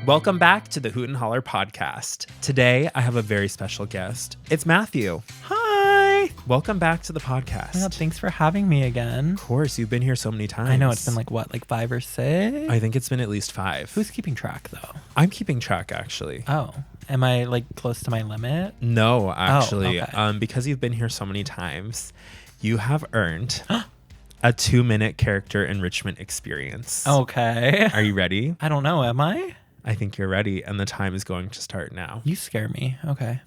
Welcome back to the Hoot and Holler podcast. Today, I have a very special guest. It's Matthew. Hi. Welcome back to the podcast. Oh, thanks for having me again. Of course, you've been here so many times. I know, it's been like 5 or 6? I think it's been at least 5. Who's keeping track though? I'm keeping track, actually. Oh, am I like close to my limit? No, actually. okay. Because you've been here so many times, you have earned a 2-minute character enrichment experience. Okay. Are you ready? I don't know, am I? I think you're ready, and the time is going to start now. You scare me. Okay.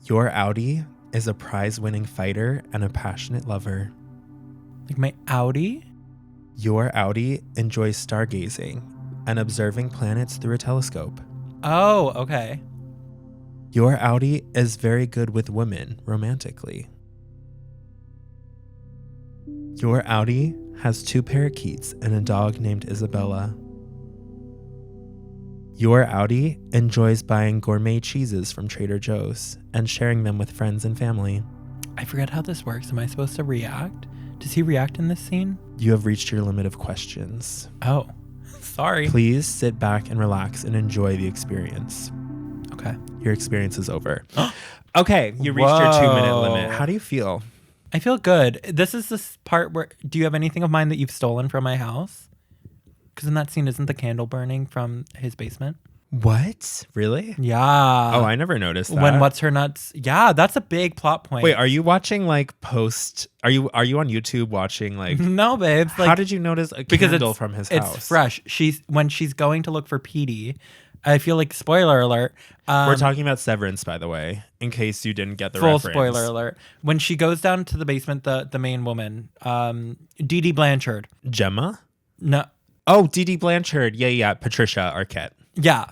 Your Audi is a prize-winning fighter and a passionate lover. Like my Audi? Your Audi enjoys stargazing and observing planets through a telescope. Oh, okay. Your Audi is very good with women romantically. Your Audi has 2 parakeets and a dog named Isabella. Your Audi enjoys buying gourmet cheeses from Trader Joe's and sharing them with friends and family. I forget how this works. Am I supposed to react? Does he react in this scene? You have reached your limit of questions. Oh, sorry. Please sit back and relax and enjoy the experience. Okay. Your experience is over. Okay, you reached your 2-minute Whoa. limit. How do you feel? I feel good. This is this part where, do you have anything of mine that you've stolen from my house? Because in that scene, isn't the candle burning from his basement? What? Really? Yeah. Oh, I never noticed that. When What's Her Nuts? Yeah, that's a big plot point. Wait, are you watching like post? Are you on YouTube watching like? No, babes. Like, how did you notice a candle from his house? It's fresh. When she's going to look for Petey. I feel like spoiler alert. We're talking about Severance, by the way, in case you didn't get the full reference. Spoiler alert. When she goes down to the basement, the main woman, Dee Dee Blanchard. Gemma? No. Oh, Dee Dee Blanchard. Yeah. Patricia Arquette. Yeah.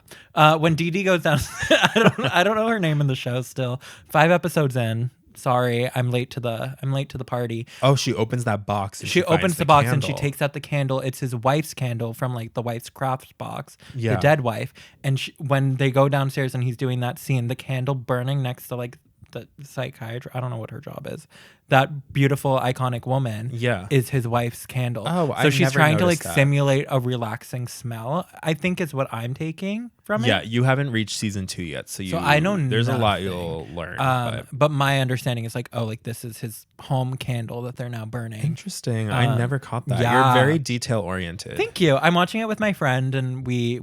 When Dee Dee goes down, I don't know her name in the show still. 5 episodes in. Sorry, I'm late to the party. Oh, she opens that box. And She opens the box candle. and she takes out the candle. It's his wife's candle from like the wife's craft box, Yeah. the dead wife. And when they go downstairs and he's doing that scene, the candle burning next to like the psychiatrist, I don't know what her job is. That beautiful, iconic woman is his wife's candle. Oh, so she's trying to like that. simulate a relaxing smell, I think is what I'm taking from it. Yeah, you haven't reached season 2 yet, so I know there's nothing. a lot you'll learn. But my understanding is like, oh, like this is his home candle that they're now burning. Interesting. I never caught that. yeah. You're very detail oriented. Thank you. I'm watching it with my friend, and we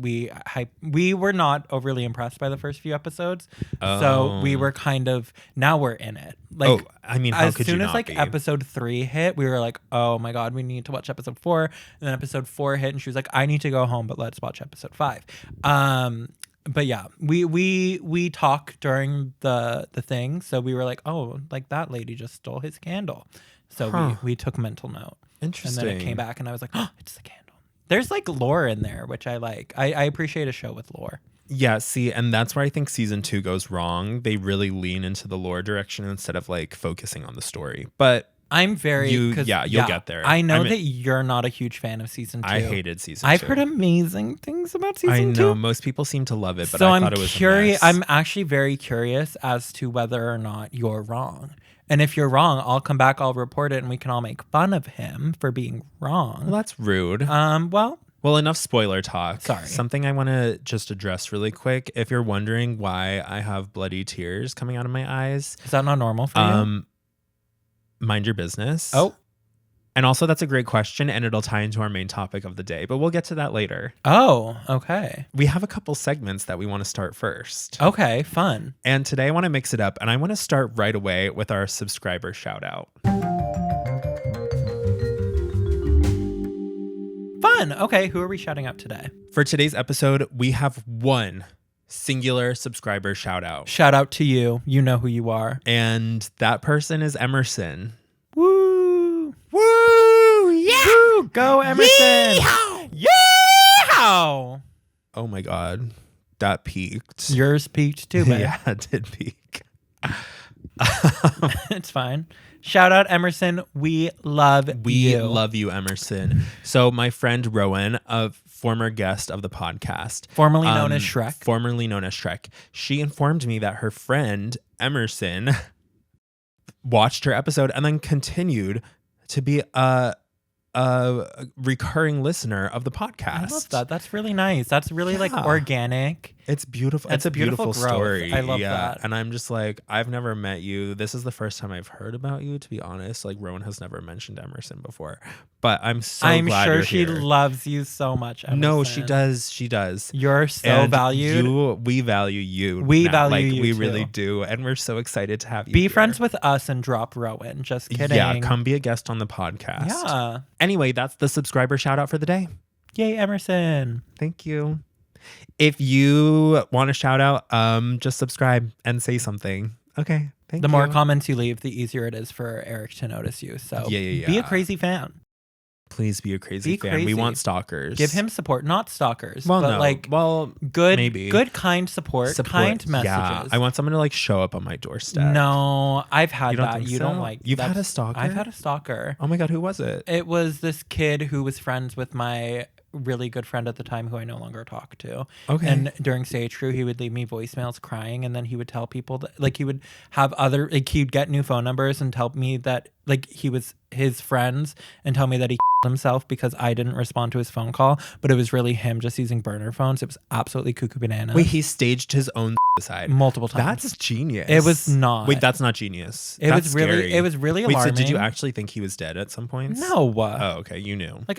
were not overly impressed by the first few episodes, so we were kind of, now we're in it. Like, I mean, how could you not as soon as like be? episode 3 hit, we were like, oh my god, we need to watch episode 4. And then episode 4 hit, and she was like, I need to go home, but let's watch episode 5. But yeah, we talk during the thing, so we were like, oh, like that lady just stole his candle, so we took mental note. Interesting. And then it came back, and I was like, oh, it's the candle. There's like lore in there, which I like. I appreciate a show with lore. Yeah, see, and that's where I think season 2 goes wrong. They really lean into the lore direction instead of like focusing on the story. But I'm very you'll get there. I know that you're not a huge fan of season 2. I hated season 2. I've heard amazing things about season 2. I know most people seem to love it, but so I thought it was curious. a mess. I'm actually very curious as to whether or not you're wrong. And if you're wrong, I'll come back, I'll report it, and we can all make fun of him for being wrong. Well, that's rude. Well, enough spoiler talk. Sorry. Something I want to just address really quick. If you're wondering why I have bloody tears coming out of my eyes, is that not normal for you? Mind your business. Oh. And also, that's a great question, and it'll tie into our main topic of the day, but we'll get to that later. Oh, okay. We have a couple segments that we want to start first. Okay, fun. And today I want to mix it up, and I want to start right away with our subscriber shout out. Fun. Okay, who are we shouting out today? For today's episode, we have one singular subscriber shout out. Shout out to you. You know who you are. And that person is Emerson. Woo! Woo! Yeah! Woo! Go Emerson! Yeehaw! Yeehaw! Oh my God. That peaked. Yours peaked too, babe. Yeah, it did peak. It's fine. Shout out Emerson. We love you. We love you, Emerson. So my friend Rowan, a former guest of the podcast. Formerly known as Shrek. Formerly known as Shrek. She informed me that her friend Emerson watched her episode and then continued to be a a recurring listener of the podcast. I love that. That's really nice. That's really like organic. It's beautiful. It's a beautiful growth. story. I love that. And I'm just like, I've never met you. This is the first time I've heard about you, to be honest. Like, Rowan has never mentioned Emerson before. But I'm glad sure you're she here. loves you so much, Emerson. No, she does. She does. You're so valued. We value you. We now. value you we too. really do. And we're so excited to have you Be here. friends with us and drop Rowan. Just kidding. Yeah, come be a guest on the podcast. Yeah. Anyway, that's the subscriber shout out for the day. Yay, Emerson. Thank you. If you want a shout out, just subscribe and say something. Okay. Thank you. The more comments you leave, the easier it is for Eric to notice you. So yeah. be a crazy fan. Please be a crazy fan. Crazy. We want stalkers. Give him support, not stalkers. Well, but no. like good, maybe. Good, kind support, kind messages. Yeah. I want someone to like show up on my doorstep. No, I've had that. You don't like. You've had a stalker? I've had a stalker. Oh my God, who was it? It was this kid who was friends with my really good friend at the time who I no longer talk to. Okay. And during Stage Crew, he would leave me voicemails crying, and then he would tell people that, like, he would have other, like, he'd get new phone numbers and tell me that, like, he was his friends and tell me that he himself because I didn't respond to his phone call, but it was really him just using burner phones. It was absolutely cuckoo bananas. Wait, he staged his own suicide multiple times. That's genius. It was not. Wait, that's not genius. It That's was really scary. it was really Wait, alarming. so did you actually think he was dead at some point? No. Oh, okay. You knew. Like,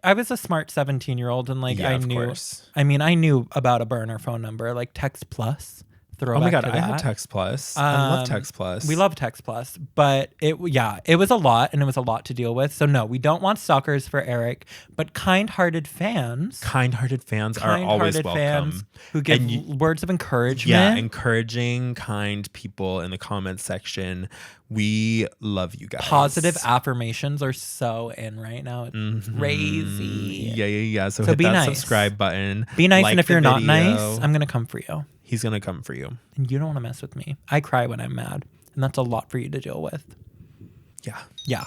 I was a smart 17-year-old and like yeah, I knew. Course. I mean, I knew about a burner phone number, like Text Plus. Oh my God, I had Text Plus. I love Text Plus. We love Text Plus, but it was a lot, and it was a lot to deal with. So no, we don't want stalkers for Eric, but kind-hearted fans. Kind-hearted fans are always welcome. Fans who give words of encouragement. Yeah, encouraging, kind people in the comments section. We love you guys. Positive affirmations are so in right now. It's crazy. Yeah. So be hit that nice. subscribe button. Be nice, like and if you're not video. nice, I'm gonna come for you. He's gonna come for you. And you don't want to mess with me. I cry when I'm mad, and that's a lot for you to deal with. Yeah.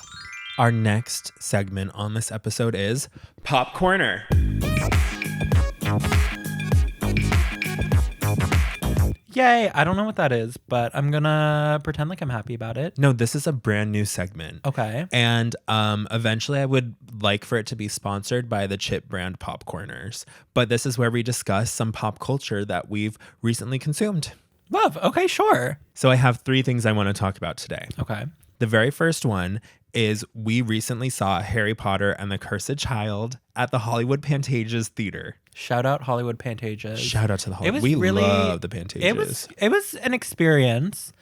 Our next segment on this episode is Pop Corner. Yay. I don't know what that is, but I'm gonna pretend like I'm happy about it. No, this is a brand new segment. Okay. And eventually I would like for it to be sponsored by the Chip brand Popcorners. But this is where we discuss some pop culture that we've recently consumed. Love. Okay, sure. So I have 3 things I want to talk about today. Okay. The very first one is we recently saw Harry Potter and the Cursed Child at the Hollywood Pantages Theater. Shout out Hollywood Pantages. Shout out to the Hollywood. We love the Pantages. It was an experience.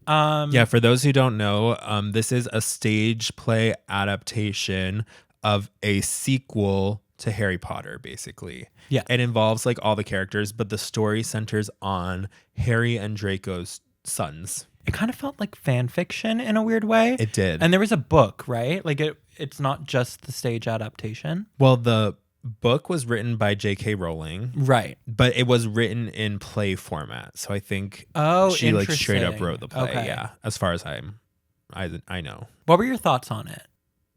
Yeah, for those who don't know, this is a stage play adaptation of a sequel to Harry Potter, basically. Yeah. It involves like all the characters, but the story centers on Harry and Draco's sons. It kind of felt like fan fiction in a weird way. It did. And there was a book, right? Like it's not just the stage adaptation. Well, the book was written by J.K. Rowling. Right. But it was written in play format. So I think she like straight up wrote the play. Okay. Yeah. As far as I know. What were your thoughts on it?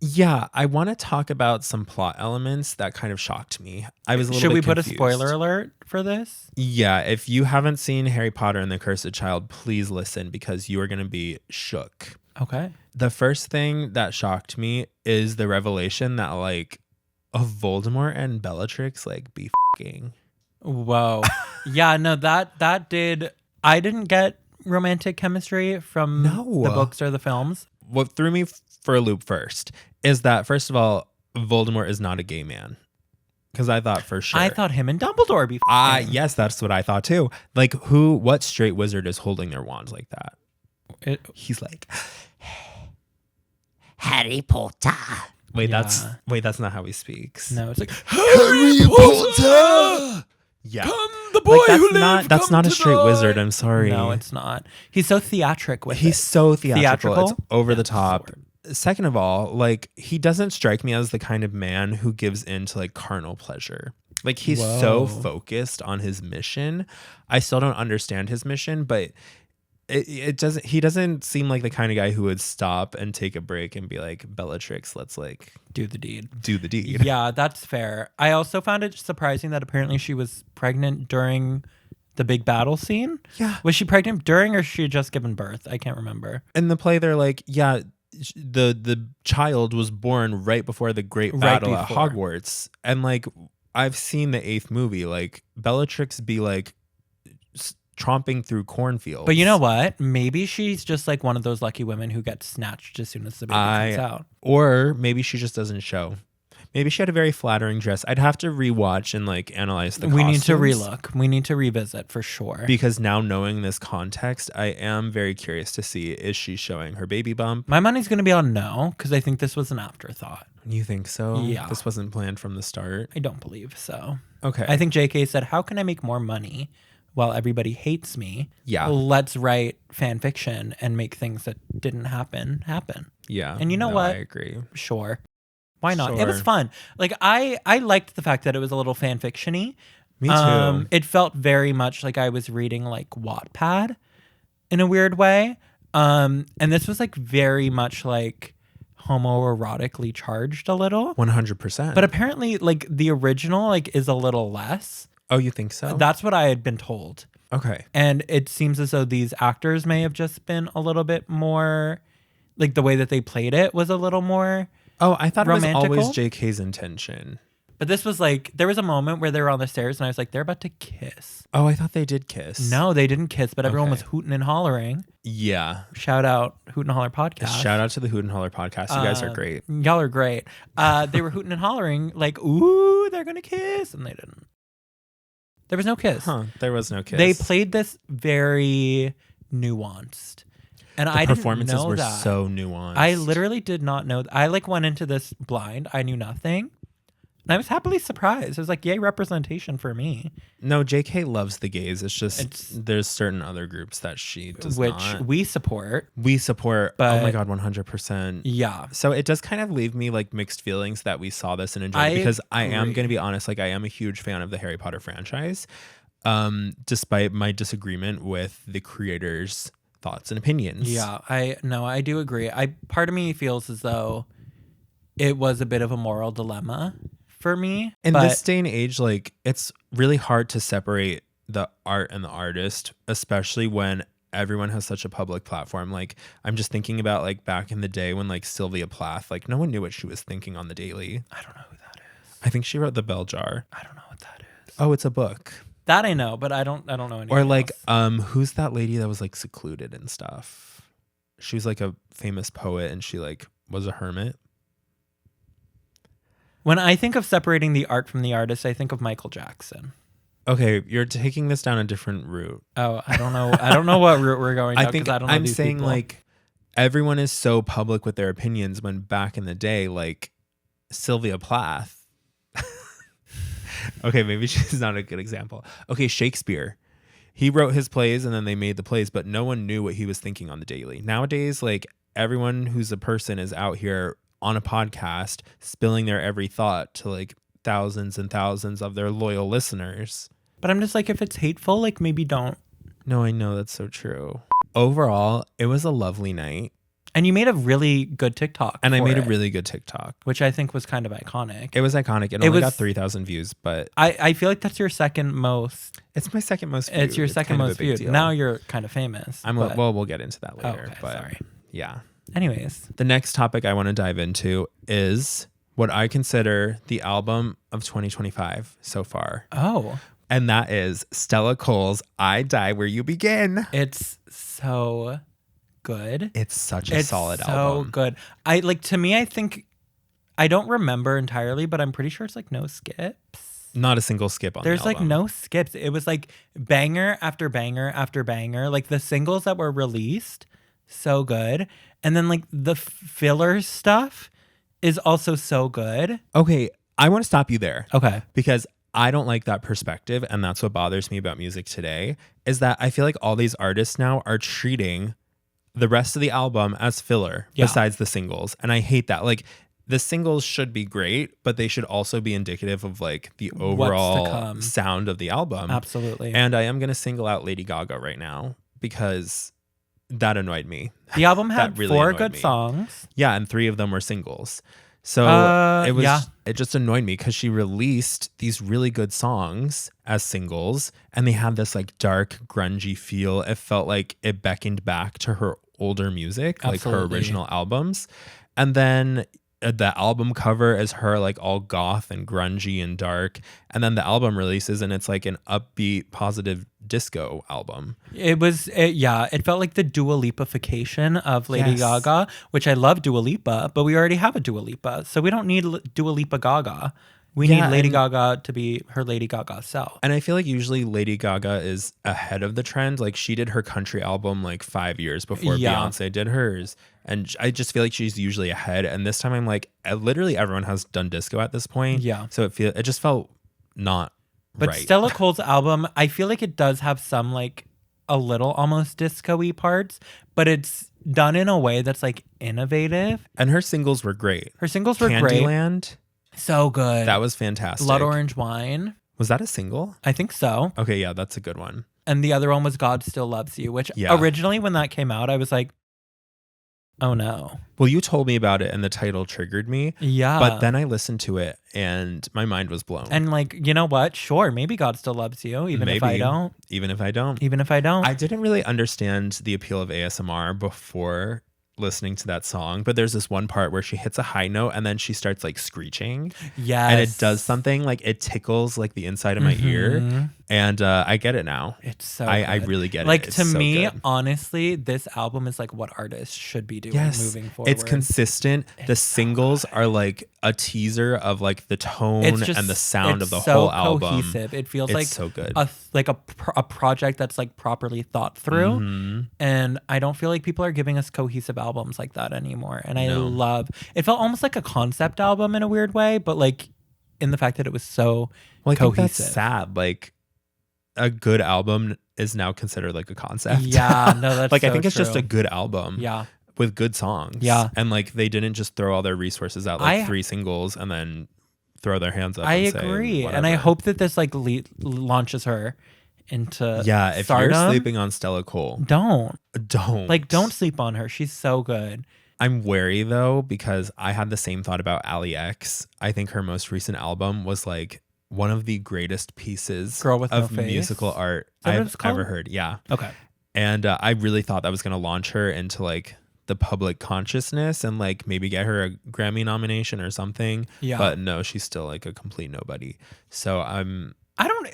Yeah, I want to talk about some plot elements that kind of shocked me. I was a little Should bit we put confused. a spoiler alert for this? Yeah, if you haven't seen Harry Potter and the Cursed Child, please listen because you are going to be shook. Okay. The first thing that shocked me is the revelation that like Voldemort and Bellatrix like be f***ing. Whoa. Yeah, no, that did. I didn't get romantic chemistry from the books or the films. What threw me for a loop first is that, first of all, Voldemort is not a gay man. Because I thought for sure. I thought him and Dumbledore be f***ing. Yes, that's what I thought too. Like what straight wizard is holding their wands like that? He's like, Harry Potter. Wait, that's not how he speaks. No, it's like Harry Potter. Yeah. Come the boy who lived. That's not a straight wizard. I'm sorry. No, it's not. He's so theatric with He's it. so theatrical. It's over the That's top. the word. Second of all, like he doesn't strike me as the kind of man who gives in to like carnal pleasure. Like he's so focused on his mission. I still don't understand his mission, but he doesn't seem like the kind of guy who would stop and take a break and be like, Bellatrix, let's like do the deed. Yeah, that's fair. I also found it surprising that apparently she was pregnant during the big battle scene. Yeah. Was she pregnant during or she had just given birth? I can't remember. In the play, they're like, yeah, the child was born right before the great Right battle at before. Hogwarts. And like I've seen the 8th movie, like Bellatrix be like tromping through cornfields. But you know what? Maybe she's just like one of those lucky women who gets snatched as soon as the baby comes out. Or maybe she just doesn't show. Maybe she had a very flattering dress. I'd have to rewatch and like analyze the We costumes. need to relook. We need to revisit for sure. Because now knowing this context, I am very curious to see, is she showing her baby bump? My money's going to be on no, because I think this was an afterthought. You think so? Yeah. This wasn't planned from the start? I don't believe so. Okay. I think JK said, how can I make more money while everybody hates me? Yeah. Let's write fan fiction and make things that didn't happen. Yeah. And you know what? I agree. Sure. Why not? Sure. It was fun. Like I liked the fact that it was a little fan fiction-y. Me too. It felt very much like I was reading like Wattpad in a weird way. And this was like very much like homoerotically charged a little. 100%. But apparently like the original like is a little less. Oh, you think so? That's what I had been told. Okay. And it seems as though these actors may have just been a little bit more like the way that they played it was a little more. Oh, I thought romantical? it was always JK's intention. But this was like, there was a moment where they were on the stairs and I was like, they're about to kiss. Oh, I thought they did kiss. No, they didn't kiss, but everyone Okay. was hooting and hollering. Yeah. Shout out Hoot and Holler podcast. Shout out to the Hoot and Holler podcast. You guys are great. Y'all are great. They were hooting and hollering like, ooh, they're going to kiss. And they didn't. There was no kiss. Huh. There was no kiss. They played this very nuanced. And I didn't performances know were that. so nuanced. I literally did not know. I like went into this blind. I knew nothing. And I was happily surprised. It was like, yay, representation for me. No, JK loves the gays. It's just there's certain other groups that she does Which not. we support. We support. But- oh my God, 100%. Yeah. So it does kind of leave me like mixed feelings that we saw this and enjoyed I it, because I am agree. going to be honest, like I am a huge fan of the Harry Potter franchise, despite my disagreement with the creators' thoughts and opinions. Yeah. I do agree. Part of me feels as though it was a bit of a moral dilemma for me. In but this day and age, like it's really hard to separate the art and the artist, especially when everyone has such a public platform. Like I'm just thinking about like back in the day when like Sylvia Plath, like no one knew what she was thinking on the daily. I don't know who that is. I think she wrote The Bell Jar. I don't know what that is. Oh, it's a book. That I know, but I don't know anything Or like else. who's that lady that was like secluded and stuff? She was like a famous poet and she like was a hermit. When I think of separating the art from the artist, I think of Michael Jackson. Okay, you're taking this down a different route. Oh, I don't know. I don't know what route we're going down. I think I don't know I'm these saying people. like everyone is so public with their opinions when back in the day, like Sylvia Plath. Okay, maybe she's not a good example. Okay, Shakespeare. He wrote his plays and then they made the plays, but no one knew what he was thinking on the daily. Nowadays, like everyone who's a person is out here on a podcast spilling their every thought to like thousands and thousands of their loyal listeners. But I'm just like, if it's hateful, like maybe don't. No, I know that's so true. Overall, it was a lovely night. And you made a really good TikTok. And I for made a it, really good TikTok. which I think was kind of iconic. It was iconic. It It only was- got 3,000 views, but I feel like that's your second most. it's my second most viewed. It's your second kind of a most big viewed. deal. Now you're kind of famous. but- well, we'll get into that Oh, later. okay, but sorry. yeah. Anyways, The next topic I want to dive into is what I consider the album of 2025 so far. oh, And that is Stella Cole's I Die Where You Begin. it's so good. It's such a It's solid so album. good. To me, I think I don't remember entirely, but I'm pretty sure it's like no skips. Not a single skip on There's the like album. no skips. It was like banger after banger after banger. Like the singles that were released, so good. And then like the filler stuff is also so good. Okay, I want to stop you there. Okay. Because I don't like that perspective, and that's what bothers me about music today, is that I feel like all these artists now are treating the rest of the album as filler Yeah. besides the singles. And I hate that. Like the singles should be great, but they should also be indicative of like the overall come. sound of the album. Absolutely. And I am going to single out Lady Gaga right now because that annoyed me. The album had That really 4 annoyed good me. songs. Yeah, and 3 of them were singles. So Yeah. it just annoyed me because she released these really good songs as singles and they had this like dark, grungy feel. It felt like it beckoned back to her older music, like her Absolutely. original albums. And then the album cover is her like all goth and grungy and dark. And then the album releases and it's like an upbeat, positive disco album. It felt like the Dua Lipa-fication of Lady Yes. Gaga, which I love Dua Lipa, but we already have a Dua Lipa. So we don't need Dua Lipa Gaga. We need Lady Gaga to be her Lady Gaga self. And I feel like usually Lady Gaga is ahead of the trend. Like she did her country album like 5 years before Beyonce did hers. And I just feel like she's usually ahead. And this time I'm like, literally everyone has done disco at this point. Yeah. So it just felt not But right. Stella Cole's album, I feel like it does have some like a little almost disco-y parts, but it's done in a way that's like innovative. And her singles were great. Her singles were great. Candyland. So good. That was fantastic. Blood Orange Wine. Was that a single? I think so. Okay, yeah, that's a good one. And the other one was God Still Loves You, which originally when that came out, I was like, oh no. Well, you told me about it and the title triggered me. Yeah. But then I listened to it and my mind was blown. And like, you know what? Sure, maybe God still loves you, even if I don't. Even if I don't. Even if I don't. I didn't really understand the appeal of ASMR before listening to that song, but there's this one part where she hits a high note and then she starts like screeching. Yes. And it does something like it tickles like the inside of my ear. And I get it now. It's so I really get it. Like It's to so me, good. honestly, this album is like what artists should be doing moving forward. It's consistent. The singles are like a teaser of like the tone and the sound of the whole album. Cohesive. It feels like so good. a project that's like properly thought through. And I don't feel like people are giving us cohesive albums like that anymore. And I love it. Felt almost like a concept album in a weird way, but like in the fact that it was so I cohesive. think that's sad. Like a good album is now considered like a concept. Yeah, no, that's like so I think it's true. just a good album. Yeah. With good songs. Yeah. And like they didn't just throw all their resources out like 3 singles and then throw their hands up. I and agree. Say, and I hope that this like launches her into if stardom. you're sleeping on Stella Cole, don't don't sleep on her. She's so good. I'm wary though because I had the same thought about Ali X. I think her most recent album was like one of the greatest pieces Girl with of No Face? musical art I've ever heard. Yeah. Okay. And I really thought that was going to launch her into like the public consciousness and like maybe get her a Grammy nomination or something. Yeah. But no, she's still like a complete nobody. So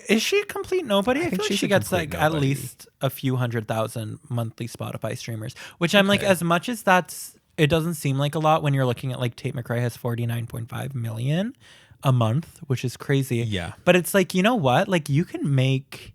Is she a complete nobody? I feel like she's she a gets complete like at nobody. least a few 100,000 monthly Spotify streamers, which I'm like, as much as it doesn't seem like a lot when you're looking at like Tate McRae has 49.5 million a month, which is crazy. Yeah. But it's like, you know what? Like you can make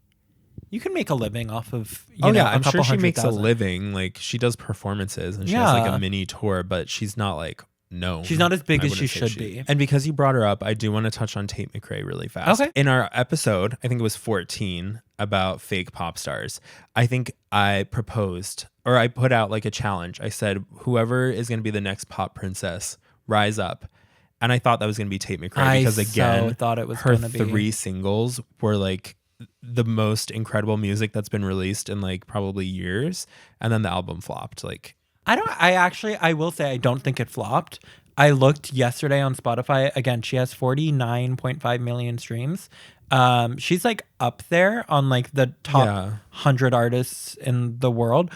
a living off of, I'm sure she makes a living. Like she does performances and she has like a mini tour, but she's not like known. She's not as big I as she wouldn't say should be. And because you brought her up, I do want to touch on Tate McRae really fast. Okay. In our episode, I think it was 14 about fake pop stars, I think I proposed or I put out like a challenge. I said, whoever is going to be the next pop princess, rise up. And I thought that was going to be Tate McRae because again, thought it was her gonna be. 3 singles were like the most incredible music that's been released in like probably years. And then the album flopped. Like, I will say I don't think it flopped. I looked yesterday on Spotify. Again, she has 49.5 million streams. She's like up there on like the top 100 artists in the world.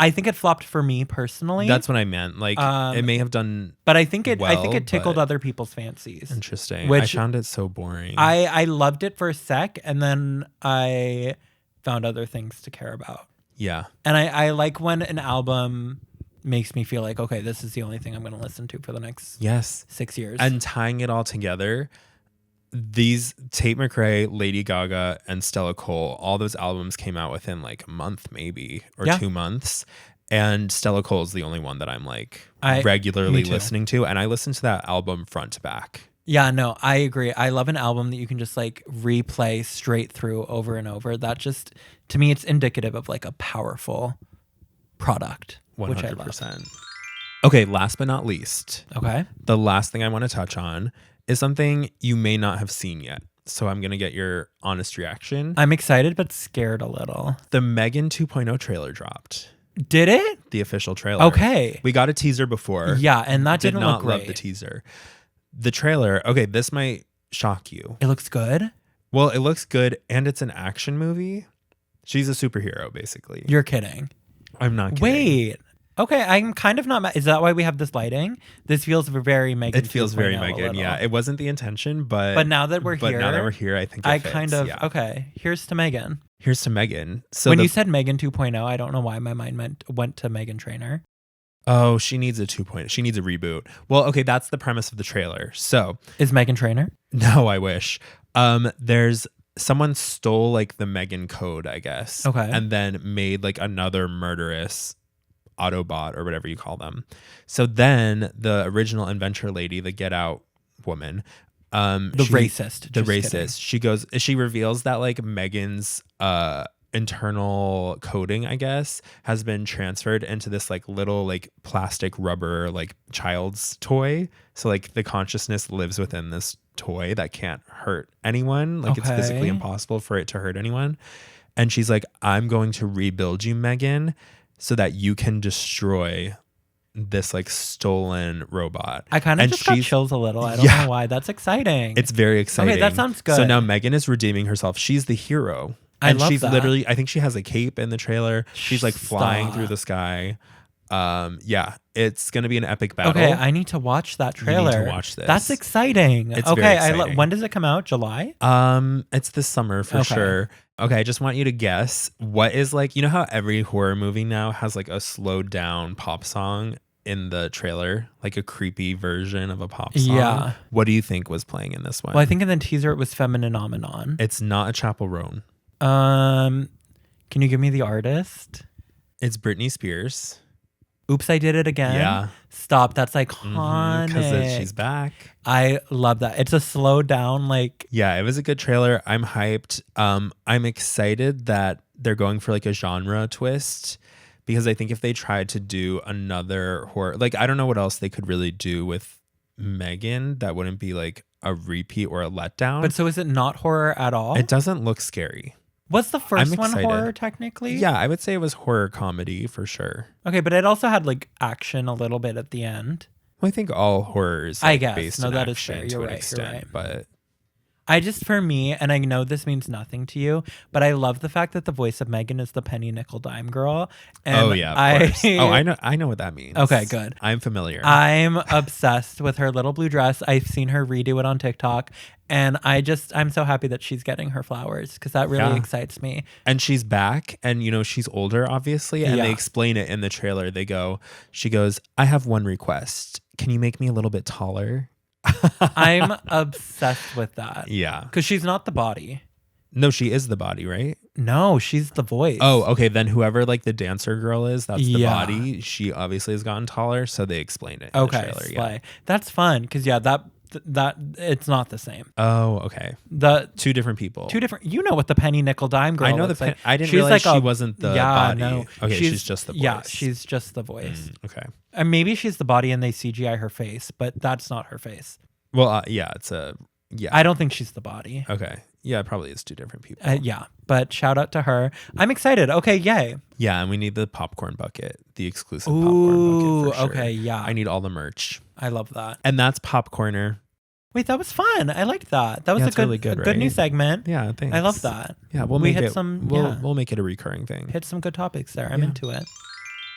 I think it flopped for me personally. that's what I meant. Like it may have done, but I think it tickled but- other people's fancies. interesting. Which I found it so boring. I loved it for a sec, and then I found other things to care about. yeah. And I like when an album makes me feel like, okay, this is the only thing I'm going to listen to for the next Yes. 6 years. And tying it all together, these Tate McRae, Lady Gaga, and Stella Cole, all those albums came out within like a month maybe or 2 months. And Stella Cole is the only one that I'm like regularly listening to. And I listen to that album front to back. Yeah, no, I agree. I love an album that you can just like replay straight through over and over. That just, to me, it's indicative of like a powerful product, 100%. which I love. Okay, last but not least, Okay. the last thing I want to touch on is something you may not have seen yet. So I'm going to get your honest reaction. I'm excited but scared a little. The Megan 2.0 trailer dropped. Did it? The official trailer. Okay. We got a teaser before. Yeah, and that Did didn't not look great. love the teaser. The trailer, okay, this might shock you. It looks good? Well, it looks good, and it's an action movie. She's a superhero, basically. You're kidding. I'm not kidding. Wait. Okay, I'm kind of not mad. Is that why we have this lighting? This feels very Megan. It feels very 2.0 a Megan. little. Yeah, it wasn't the intention, But now that we're here, I think it fits, kind of yeah. okay. Here's to Megan. Here's to Megan. So when you said Megan 2.0, I don't know why my mind went to Megan Trainor. Oh, she needs a 2.0. She needs a reboot. Well, okay, that's the premise of the trailer. So is Megan Trainor? No, I wish. There's someone stole like the Megan code, I guess. Okay. And then made like another murderous Autobot or whatever you call them. So then the original inventor lady, the Get Out woman, racist. She reveals that like Megan's internal coding, I guess, has been transferred into this like little like plastic rubber like child's toy. So like the consciousness lives within this toy that can't hurt anyone. Like it's physically impossible for it to hurt anyone. And she's like, I'm going to rebuild you, Megan, so that you can destroy this like stolen robot. I kind of just got chills a little. I don't know why. That's exciting. It's very exciting. Okay, that sounds good. So now Megan is redeeming herself. She's the hero. And she's that. Literally, I think she has a cape in the trailer. She's like flying through the sky. Yeah, it's gonna be an epic battle. Okay, I need to watch that trailer. You need to watch this. That's exciting. It's very exciting. When does it come out? July? It's this summer for sure. Okay, I just want you to guess what is like, you know how every horror movie now has like a slowed down pop song in the trailer, like a creepy version of a pop song? Yeah. What do you think was playing in this one? Well, I think in the teaser it was Feminine Omenon. It's not a Chapel Roan. Can you give me the artist? It's Britney Spears. Oops, I Did It Again. Yeah. Stop. That's iconic. Because she's back. I love that. It's a slow down, like. Yeah, it was a good trailer. I'm hyped. I'm excited that they're going for like a genre twist, because I think if they tried to do another horror, like I don't know what else they could really do with Megan that wouldn't be like a repeat or a letdown. But so is it not horror at all? It doesn't look scary. Was the first one horror technically? Yeah, I would say it was horror comedy for sure. Okay, but it also had like action a little bit at the end. Well, I think all horror is I guess. based No, in that is action fair. to You're an right. extent, but I just, for me, and I know this means nothing to you, but I love the fact that the voice of Megan is the penny nickel dime girl. And oh yeah, of course. Oh, I know what that means. Okay, good. I'm familiar. I'm obsessed with her little blue dress. I've seen her redo it on TikTok, and I'm so happy that she's getting her flowers, because that really excites me. And she's back, and you know she's older, obviously, and they explain it in the trailer. She goes, I have one request. Can you make me a little bit taller? I'm obsessed with that. Yeah. Because she's not the body. No, she is the body, right? No, she's the voice. Oh, okay. Then whoever like the dancer girl is, that's the body. She obviously has gotten taller, so they explain it in the trailer. Yeah. That's fun, because that it's not the same. Oh, okay. The two different people. You know what the penny nickel dime girl I know looks like. I didn't realize she wasn't the body. No. Okay, she's just the voice. Yeah, she's just the voice. Okay. And maybe she's the body and they CGI her face, but that's not her face. Well, I don't think she's the body. Okay. Yeah, it probably is two different people. Yeah, but shout out to her. I'm excited. Okay, yay. Yeah, and we need the popcorn bucket, the exclusive popcorn bucket for sure. Okay, yeah. I need all the merch. I love that. And that's Popcorner. Wait, that was fun. I liked that. That was a good new segment. Yeah, thanks. I love that. Yeah, we'll make it a recurring thing. Hit some good topics there. I'm into it.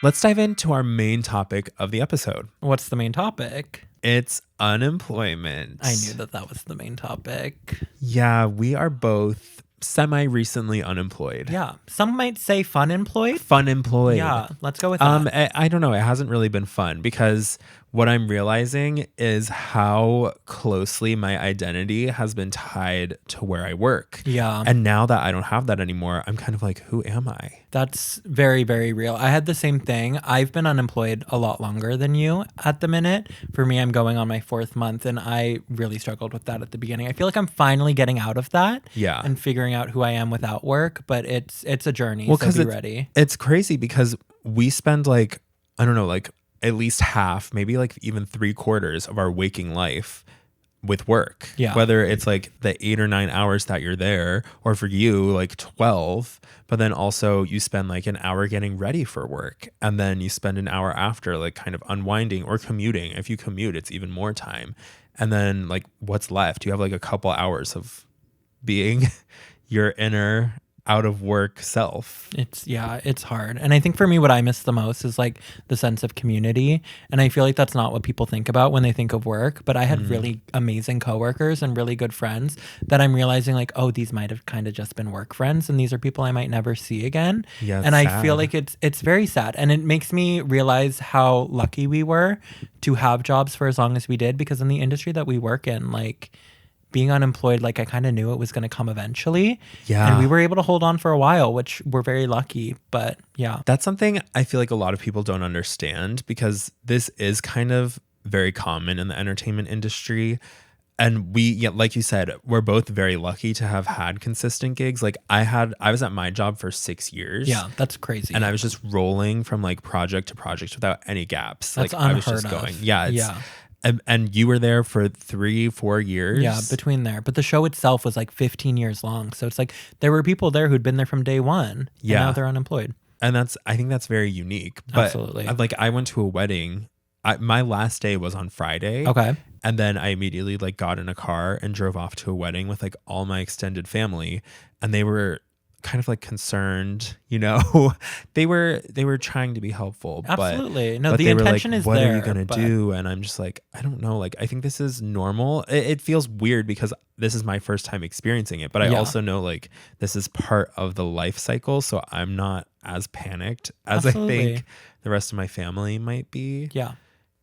Let's dive into our main topic of the episode. What's the main topic? It's unemployment. I knew that was the main topic. Yeah, we are both semi-recently unemployed. Yeah. Some might say fun-employed. Fun-employed. Yeah, let's go with that. I don't know. It hasn't really been fun, because what I'm realizing is how closely my identity has been tied to where I work. Yeah. And now that I don't have that anymore, I'm kind of like, who am I? That's very, very real. I had the same thing. I've been unemployed a lot longer than you at the minute. For me, I'm going on my 4th month, and I really struggled with that at the beginning. I feel like I'm finally getting out of that. Yeah. And figuring out who I am without work, but it's a journey. Well, so be ready. It's crazy, because we spend like, I don't know, like at least half, maybe like even 3/4 of our waking life with work. Yeah. Whether it's like the 8 or 9 hours that you're there, or for you, like 12, but then also you spend like an hour getting ready for work. And then you spend an hour after like kind of unwinding or commuting. If you commute, it's even more time. And then like what's left? You have like a couple hours of being your inner out of work self. It's hard. And I think for me, what I miss the most is like the sense of community. And I feel like that's not what people think about when they think of work. But I had really amazing coworkers and really good friends that I'm realizing like, oh, these might have kind of just been work friends. And these are people I might never see again. Yeah, and I feel like it's very sad. And it makes me realize how lucky we were to have jobs for as long as we did, because in the industry that we work in, like, being unemployed, like I kind of knew it was going to come eventually. Yeah. And we were able to hold on for a while, which we're very lucky. But yeah. That's something I feel like a lot of people don't understand, because this is kind of very common in the entertainment industry. And like you said, we're both very lucky to have had consistent gigs. Like I was at my job for 6 years. Yeah, that's crazy. And I was just rolling from like project to project without any gaps. That's like I was just going. Yeah. And you were there for 3-4 years. Yeah, between there. But the show itself was like 15 years long. So it's like there were people there who'd been there from day one. Yeah. And now they're unemployed. And I think that's very unique. But absolutely. Like I went to a wedding. My last day was on Friday. Okay. And then I immediately like got in a car and drove off to a wedding with like all my extended family. And they were kind of like concerned, you know. they were trying to be helpful. Absolutely. But the they intention were like, is what there. What are you going to do? And I'm just like, I don't know. Like, I think this is normal. It feels weird because this is my first time experiencing it. But I also know like this is part of the life cycle. So I'm not as panicked as I think the rest of my family might be. Yeah.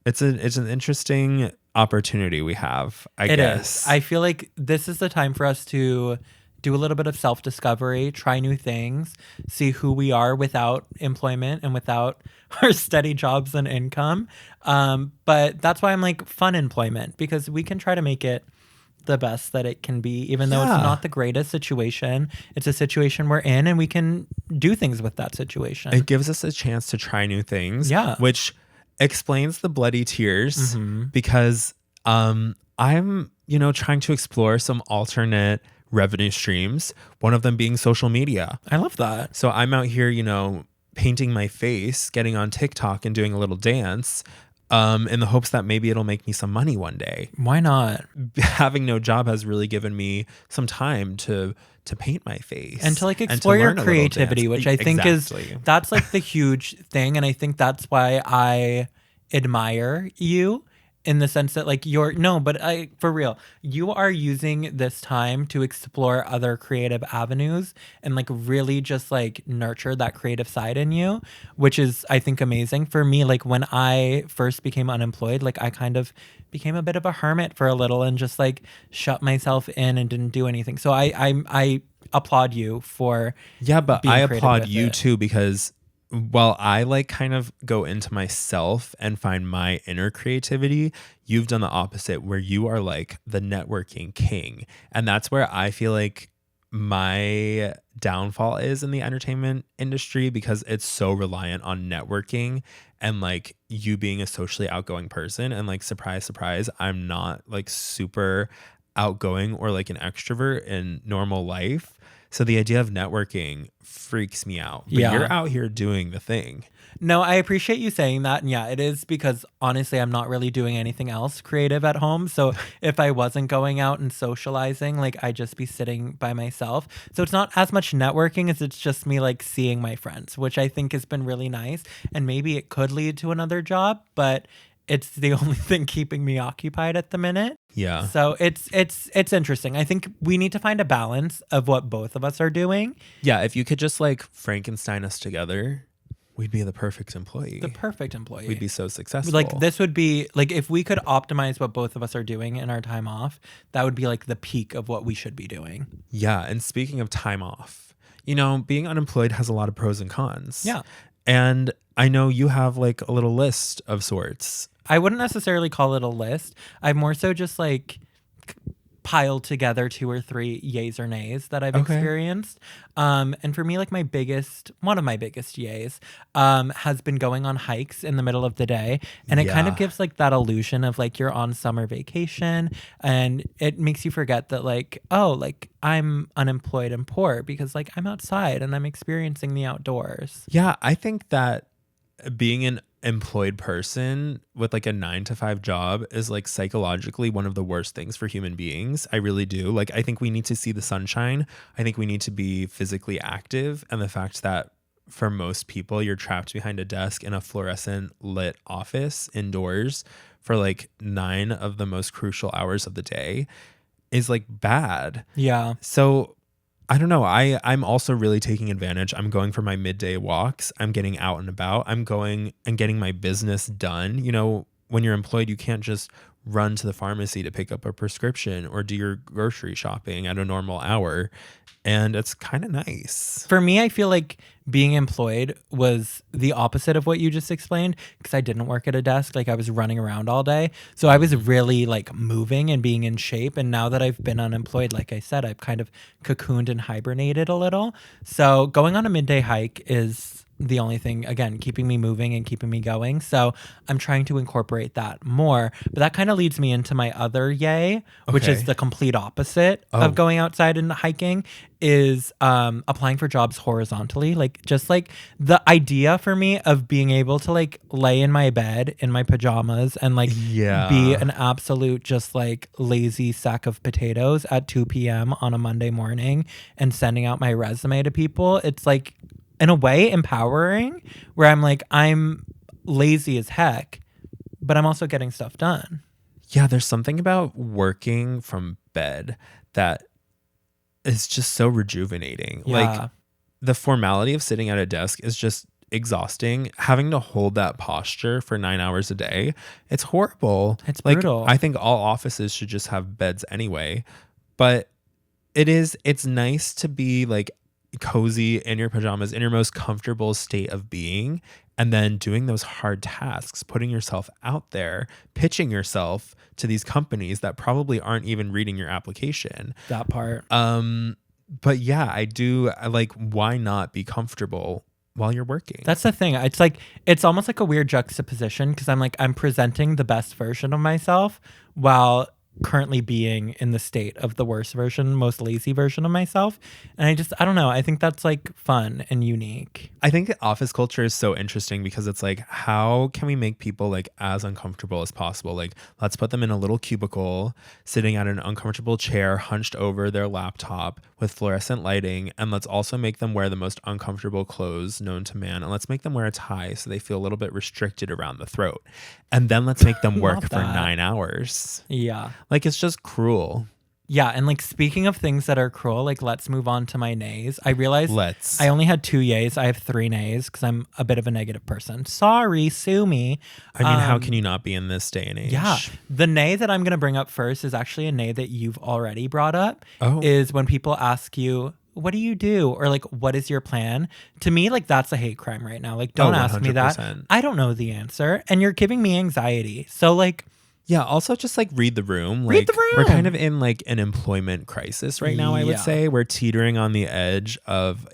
It's an interesting opportunity we have, I guess. It is. I feel like this is the time for us to do a little bit of self-discovery, try new things, see who we are without employment and without our steady jobs and income. But that's why I'm like fun employment, because we can try to make it the best that it can be, even though it's not the greatest situation. It's a situation we're in and we can do things with that situation. It gives us a chance to try new things. Yeah. Which explains the bloody tears, because I'm, trying to explore some alternate revenue streams, one of them being social media. I love that. So I'm out here, painting my face, getting on TikTok and doing a little dance, in the hopes that maybe it'll make me some money one day. Why not? Having no job has really given me some time to paint my face and to like explore your creativity, which I think that's like the huge thing. And I think that's why I admire you, in the sense that like for real, you are using this time to explore other creative avenues and like really just like nurture that creative side in you, which is, I think, amazing. For me, like when I first became unemployed, like I kind of became a bit of a hermit for a little and just like shut myself in and didn't do anything. So I applaud you for but I applaud you it. too, because while I like kind of go into myself and find my inner creativity, you've done the opposite, where you are like the networking king. And that's where I feel like my downfall is in the entertainment industry, because it's so reliant on networking and like you being a socially outgoing person. And like, surprise, surprise, I'm not like super outgoing or like an extrovert in normal life. So the idea of networking freaks me out. But you're out here doing the thing. No, I appreciate you saying that. And yeah, it is, because honestly, I'm not really doing anything else creative at home. So if I wasn't going out and socializing, like I'd just be sitting by myself. So it's not as much networking as it's just me like seeing my friends, which I think has been really nice. And maybe it could lead to another job, but it's the only thing keeping me occupied at the minute. Yeah. So it's interesting. I think we need to find a balance of what both of us are doing. Yeah. If you could just like Frankenstein us together, we'd be the perfect employee. The perfect employee. We'd be so successful. Like this would be like, if we could optimize what both of us are doing in our time off, that would be like the peak of what we should be doing. Yeah. And speaking of time off, being unemployed has a lot of pros and cons. Yeah. And I know you have like a little list of sorts. I wouldn't necessarily call it a list. I'm more so just like piled together 2 or 3 yays or nays that I've Okay. experienced. And for me, like one of my biggest yays, has been going on hikes in the middle of the day. And it kind of Yeah. gives like that illusion of like you're on summer vacation, and it makes you forget that like, oh, like I'm unemployed and poor because like I'm outside and I'm experiencing the outdoors. Yeah, I think that being an employed person with like a 9 to 5 job is like psychologically one of the worst things for human beings. I really do. Like, I think we need to see the sunshine. I think we need to be physically active. And the fact that for most people, you're trapped behind a desk in a fluorescent lit office indoors for like 9 of the most crucial hours of the day is like bad. Yeah. So I don't know. I'm also really taking advantage. I'm going for my midday walks. I'm getting out and about. I'm going and getting my business done. You know, when you're employed, you can't just run to the pharmacy to pick up a prescription or do your grocery shopping at a normal hour. And it's kind of nice. For me, I feel like being employed was the opposite of what you just explained, because I didn't work at a desk. Like I was running around all day. So I was really like moving and being in shape. And now that I've been unemployed, like I said, I've kind of cocooned and hibernated a little. So going on a midday hike is the only thing, again, keeping me moving and keeping me going. So I'm trying to incorporate that more. But that kind of leads me into my other yay, which is Okay. the complete opposite of going outside and hiking, is applying for jobs horizontally. Like just like the idea for me of being able to like lay in my bed in my pajamas and like Yeah. be an absolute just like lazy sack of potatoes at 2 p.m. on a Monday morning and sending out my resume to people. It's like in a way empowering, where I'm like, I'm lazy as heck, but I'm also getting stuff done. Yeah, there's something about working from bed that is just so rejuvenating. Yeah. Like the formality of sitting at a desk is just exhausting. Having to hold that posture for 9 hours a day, it's horrible. It's like, brutal. I think all offices should just have beds anyway. But it's nice to be like cozy in your pajamas, in your most comfortable state of being, and then doing those hard tasks, putting yourself out there, pitching yourself to these companies that probably aren't even reading your application. That part. But yeah, I like, why not be comfortable while you're working? That's the thing. It's like, it's almost like a weird juxtaposition, because I'm like, I'm presenting the best version of myself while currently being in the state of the worst version, most lazy version of myself. And I don't know. I think that's like fun and unique. I think office culture is so interesting because it's like, how can we make people like as uncomfortable as possible? Like, let's put them in a little cubicle, sitting at an uncomfortable chair, hunched over their laptop with fluorescent lighting. And let's also make them wear the most uncomfortable clothes known to man. And let's make them wear a tie so they feel a little bit restricted around the throat. And then let's make them work for 9 hours. Yeah. Like, it's just cruel. Yeah, and like speaking of things that are cruel, like let's move on to my nays. I realized Let's. I only had 2 yays. I have 3 nays because I'm a bit of a negative person. Sorry, sue me. I mean, how can you not be in this day and age? Yeah. The nay that I'm going to bring up first is actually a nay that you've already brought up. Oh. Is when people ask you, what do you do? Or like, what is your plan? To me, like that's a hate crime right now. Like, don't ask me that. 100%. I don't know the answer. And you're giving me anxiety. So like, yeah, also just like read the room. Read Like, the room. We're kind of in like an employment crisis right now, I would Yeah. say. We're teetering on the edge of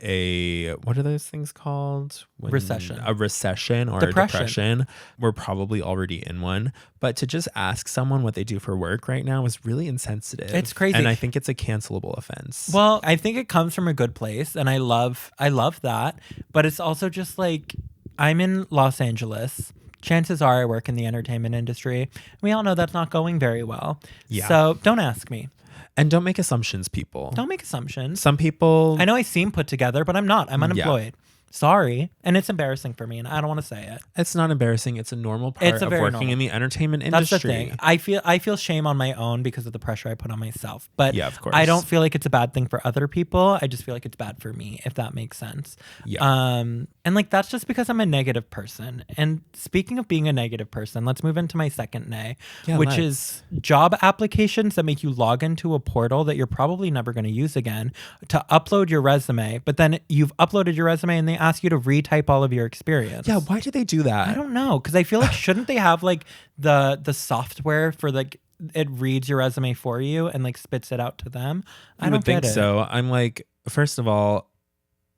what are those things called? Recession. A recession or Depression. a depression. We're probably already in one. But to just ask someone what they do for work right now is really insensitive. It's crazy. And I think it's a cancelable offense. well, I think it comes from a good place, and I love that. But it's also just like, I'm in Los Angeles. Chances are I work in the entertainment industry. We all know that's not going very well. Yeah. So don't ask me. And don't make assumptions, people. Don't make assumptions. Some people. I know I seem put together, but I'm not. I'm unemployed. Sorry. And it's embarrassing for me, and I don't want to say it. It's not embarrassing. It's a normal part It's a of very working normal. in the entertainment That's industry. the thing. I feel shame on my own because of the pressure I put on myself. But Yeah, of course. I don't feel like it's a bad thing for other people. I just feel like it's bad for me, if that makes sense. Yeah. And like that's just because I'm a negative person. And speaking of being a negative person, let's move into my second nay, Yeah, which let's. is job applications that make you log into a portal that you're probably never going to use again to upload your resume. But then you've uploaded your resume and they ask you to retype all of your experience. Yeah, why do they do that? I don't know, because I feel like shouldn't they have like the software for like it reads your resume for you and like spits it out to them? I You don't would think get it. so. I'm like, first of all,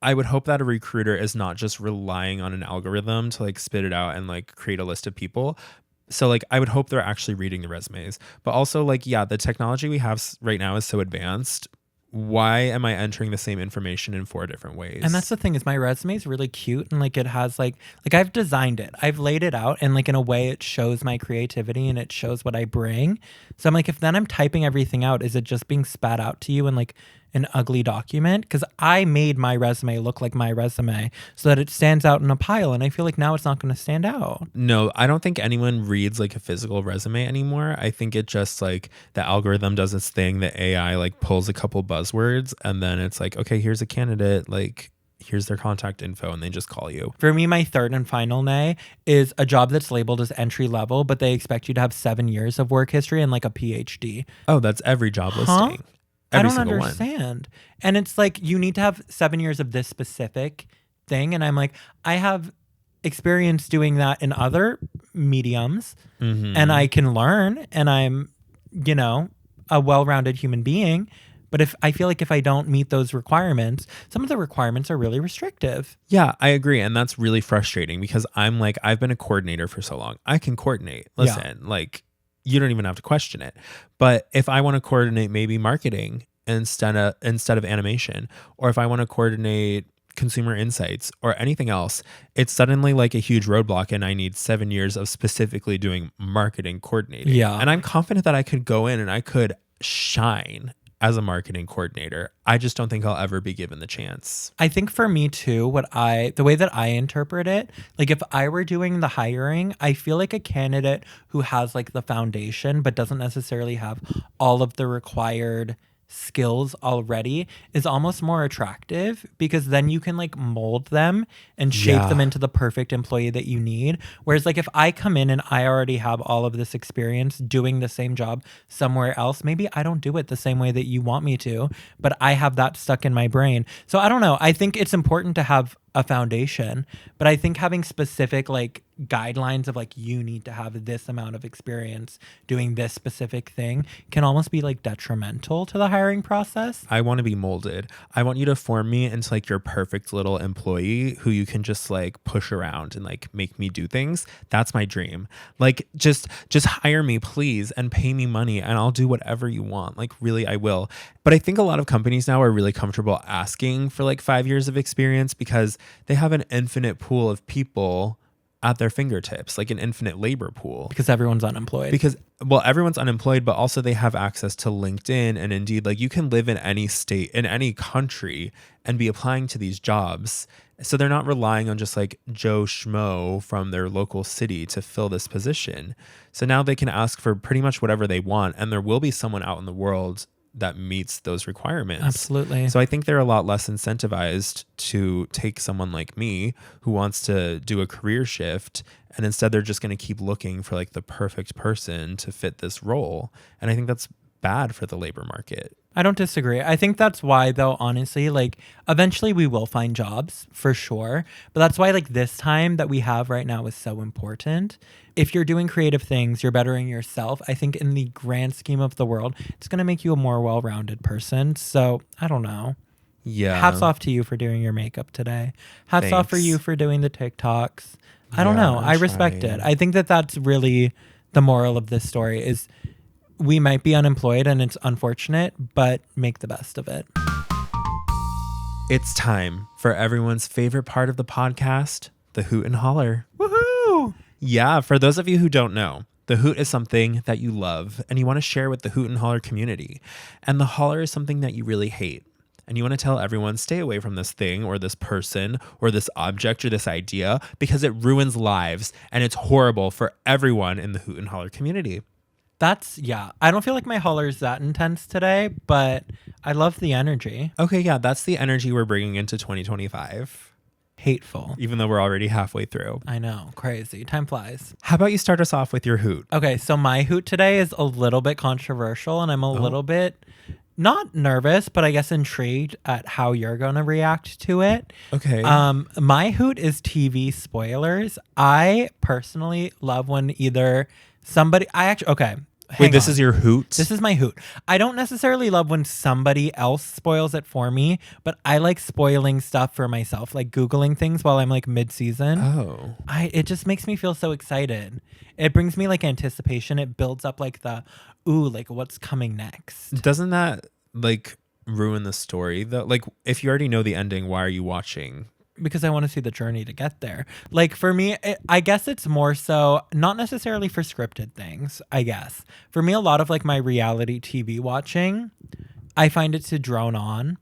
I would hope that a recruiter is not just relying on an algorithm to like spit it out and like create a list of people. So like I would hope they're actually reading the resumes. But also like, yeah, the technology we have right now is so advanced. Why am I entering the same information in 4 different ways? And that's the thing, is my resume is really cute, and like it has like I've designed it, I've laid it out, and like in a way it shows my creativity and it shows what I bring. So I'm like, if then I'm typing everything out, is it just being spat out to you in like an ugly document? Because I made my resume look like my resume so that it stands out in a pile, and I feel like now it's not going to stand out. No, I don't think anyone reads like a physical resume anymore. I think it just like the algorithm does its thing. The AI like pulls a couple buzzwords and then it's like, okay, here's a candidate. Like, here's their contact info, and they just call you. For me, my third and final nay is a job that's labeled as entry level, but they expect you to have 7 years of work history and like a PhD. Oh, that's every job listing. I Every don't single one. understand. And it's like, you need to have 7 years of this specific thing. And I'm like, I have experience doing that in other mediums, and I can learn, and I'm, you know, a well-rounded human being. But if I feel like if I don't meet those requirements, some of the requirements are really restrictive. Yeah, I agree. And that's really frustrating because I'm like, I've been a coordinator for so long. I can coordinate. Listen, like, you don't even have to question it. But if I want to coordinate maybe marketing instead of animation, or if I want to coordinate consumer insights or anything else, it's suddenly like a huge roadblock, and I need 7 years of specifically doing marketing coordinating. Yeah. And I'm confident that I could go in and I could shine as a marketing coordinator. I just don't think I'll ever be given the chance. I think for me too, the way that I interpret it, like if I were doing the hiring, I feel like a candidate who has like the foundation but doesn't necessarily have all of the required skills already is almost more attractive, because then you can like mold them and shape them into the perfect employee that you need. Whereas like if I come in and I already have all of this experience doing the same job somewhere else, maybe I don't do it the same way that you want me to, but I have that stuck in my brain. So I don't know. I think it's important to have a foundation, but I think having specific like guidelines of like, you need to have this amount of experience doing this specific thing can almost be like detrimental to the hiring process. I want to be molded. I want you to form me into like your perfect little employee who you can just like push around and like make me do things. That's my dream. Like just hire me, please, and pay me money, and I'll do whatever you want. Like really, I will. But I think a lot of companies now are really comfortable asking for like 5 years of experience because they have an infinite pool of people at their fingertips, like an infinite labor pool. Because everyone's unemployed. Because, well, everyone's unemployed, but also they have access to LinkedIn and Indeed. Like you can live in any state, in any country, and be applying to these jobs. So they're not relying on just like Joe Schmo from their local city to fill this position. So now they can ask for pretty much whatever they want, and there will be someone out in the world that meets those requirements. Absolutely. So I think they're a lot less incentivized to take someone like me who wants to do a career shift, and instead they're just going to keep looking for like the perfect person to fit this role. And I think that's bad for the labor market. I don't disagree. I think that's why, though, honestly, like eventually we will find jobs for sure. But that's why like this time that we have right now is so important. If you're doing creative things, you're bettering yourself. I think in the grand scheme of the world, it's going to make you a more well-rounded person. So I don't know. Yeah. Hats off to you for doing your makeup today. Hats off for Thanks. you for doing the TikToks. I don't know. I respect trying. it. I think that that's really the moral of this story is we might be unemployed and it's unfortunate, but make the best of it. It's time for everyone's favorite part of the podcast, the Hoot and Holler. Woohoo! Yeah, for those of you who don't know, the Hoot is something that you love and you want to share with the Hoot and Holler community. And the Holler is something that you really hate. And you want to tell everyone, stay away from this thing or this person or this object or this idea because it ruins lives and it's horrible for everyone in the Hoot and Holler community. I don't feel like my holler is that intense today, but I love the energy. Okay, yeah, that's the energy we're bringing into 2025. Hateful. Even though we're already halfway through. I know, crazy. Time flies. How about you start us off with your Hoot? Okay, so my Hoot today is a little bit controversial, and I'm a little bit not nervous, but I guess intrigued at how you're going to react to it. Okay. My Hoot is TV spoilers. I personally love when either somebody, Wait, this is your Hoot? This is my Hoot. I don't necessarily love when somebody else spoils it for me, but I like spoiling stuff for myself, like Googling things while I'm like mid-season. Oh. It just makes me feel so excited. It brings me like anticipation. It builds up like like what's coming next. Doesn't that like ruin the story though? Like if you already know the ending, why are you watching? Because I want to see the journey to get there. Like for me, I guess it's more so not necessarily for scripted things, I guess. For me, a lot of like my reality TV watching, I find it to drone on,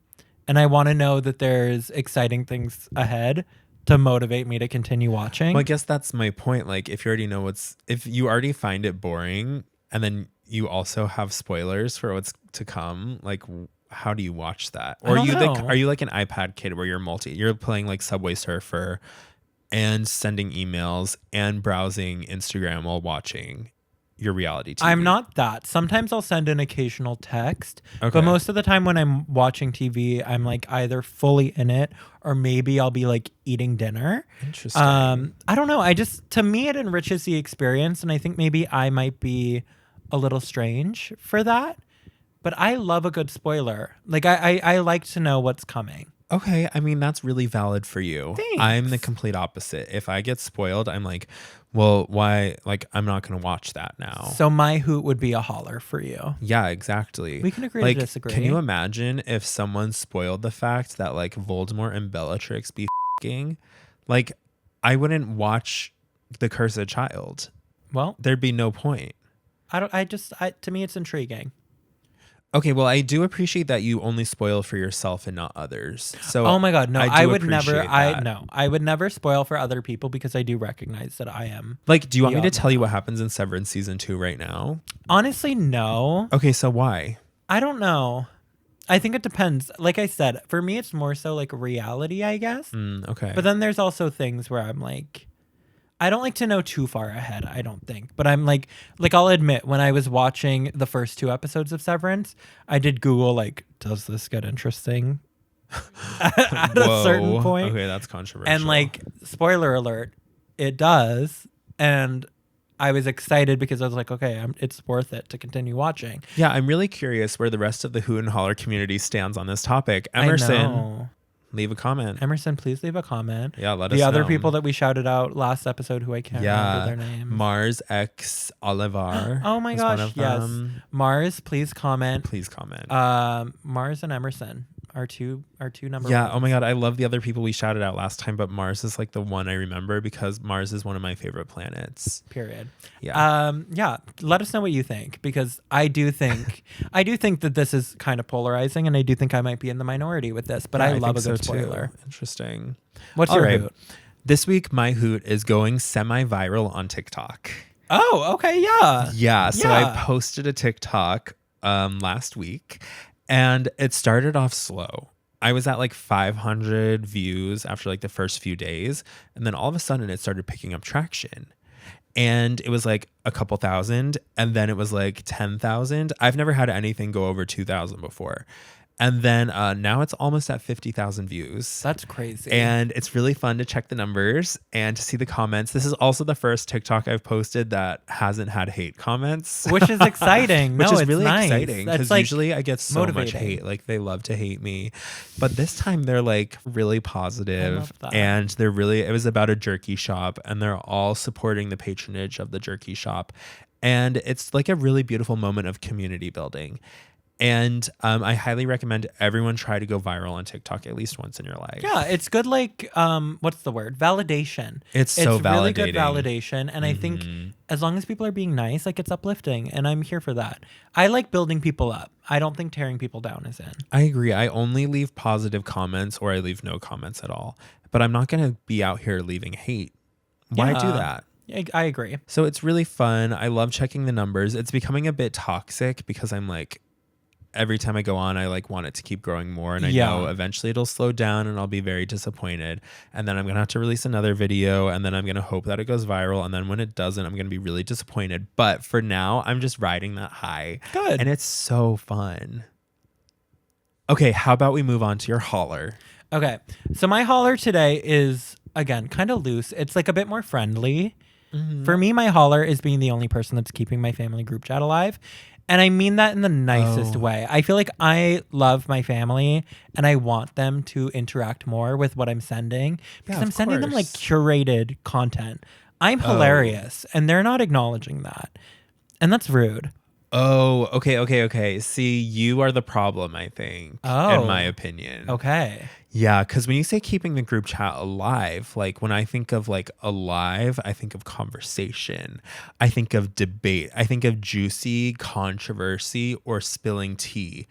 and I want to know that there's exciting things ahead to motivate me to continue watching. Well, I guess that's my point. Like if you already know if you already find it boring and then you also have spoilers for what's to come, like how do you watch that? Or are you like an iPad kid where you're playing like Subway Surfer and sending emails and browsing Instagram while watching your reality TV? I'm not that. Sometimes I'll send an occasional text, Okay. but most of the time when I'm watching TV, I'm like either fully in it or maybe I'll be like eating dinner. Interesting. I don't know. To me, it enriches the experience, and I think maybe I might be a little strange for that. But I love a good spoiler. Like I like to know what's coming. Okay, I mean that's really valid for you. Thanks. I'm the complete opposite. If I get spoiled, I'm like, well, why? Like I'm not gonna watch that now. So my Hoot would be a Holler for you. Yeah, exactly. We can agree like, to disagree. Can you imagine if someone spoiled the fact that like Voldemort and Bellatrix be f***ing? Like, I wouldn't watch The Cursed Child. Well, There'd be no point. To me, it's intriguing. Okay, well, I do appreciate that you only spoil for yourself and not others. So, oh my God, no, I would never. That. I would never spoil for other people because I do recognize that I am. Like, do you want me to tell you what happens in Severance season 2 right now? Honestly, no. Okay, so why? I don't know. I think it depends. Like I said, for me, it's more so like reality, I guess. Okay. But then there's also things where I'm like, I don't like to know too far ahead, I don't think. But I'm like I'll admit, when I was watching the first 2 episodes of Severance, I did Google, like, does this get interesting at a certain point? Okay, that's controversial. And like, spoiler alert, it does. And I was excited because I was like, okay, it's worth it to continue watching. Yeah, I'm really curious where the rest of the Hoot and Holler community stands on this topic. Emerson, leave a comment. Emerson, please leave a comment. Yeah, let us know. The other people that we shouted out last episode who I can't remember their names. Mars X Olivar. Oh my gosh, yes. Mars, please comment. Please comment. Mars and Emerson are two number yeah, ones. oh my God, I love the other people we shouted out last time, but Mars is like the one I remember because Mars is one of my favorite planets. Period. Yeah. Yeah, let us know what you think, because I do think that this is kind of polarizing, and I do think I might be in the minority with this, but I love a good spoiler. Too. Interesting. What's your Hoot? This week my Hoot is going semi-viral on TikTok. Oh, okay, yeah. Yeah, so I posted a TikTok last week, and it started off slow. I was at like 500 views after like the first few days, and then all of a sudden it started picking up traction. And it was like a couple thousand, and then it was like 10,000. I've never had anything go over 2,000 before. And then now it's almost at 50,000 views. That's crazy. And it's really fun to check the numbers and to see the comments. This is also the first TikTok I've posted that hasn't had hate comments. Which is exciting. Which is it's really nice. exciting, because like usually I get so motivating. much hate. Like they love to hate me. But this time they're like really positive, and it was about a jerky shop, and they're all supporting the patronage of the jerky shop. And it's like a really beautiful moment of community building. And I highly recommend everyone try to go viral on TikTok at least once in your life. Yeah, it's good. Like, what's the word? Validation. It's so validating. Really good validation. And I think as long as people are being nice, like, it's uplifting. And I'm here for that. I like building people up. I don't think tearing people down is in. I agree. I only leave positive comments, or I leave no comments at all. But I'm not going to be out here leaving hate. Why do that? I agree. So it's really fun. I love checking the numbers. It's becoming a bit toxic because I'm like, every time I go on, I like want it to keep growing more. And I know eventually it'll slow down and I'll be very disappointed. And then I'm going to have to release another video, and then I'm going to hope that it goes viral. And then when it doesn't, I'm going to be really disappointed. But for now, I'm just riding that high. Good. And it's so fun. Okay, how about we move on to your holler? Okay. So my holler today is, again, kind of loose. It's like a bit more friendly. For me, my holler is being the only person that's keeping my family group chat alive. And I mean that in the nicest way. I feel like I love my family and I want them to interact more with what I'm sending because I'm sending them like curated content. I'm hilarious and they're not acknowledging that. And that's rude. Oh, okay. See, you are the problem, I think, in my opinion. Okay. Yeah, because when you say keeping the group chat alive, like when I think of like alive, I think of conversation. I think of debate. I think of juicy controversy or spilling tea.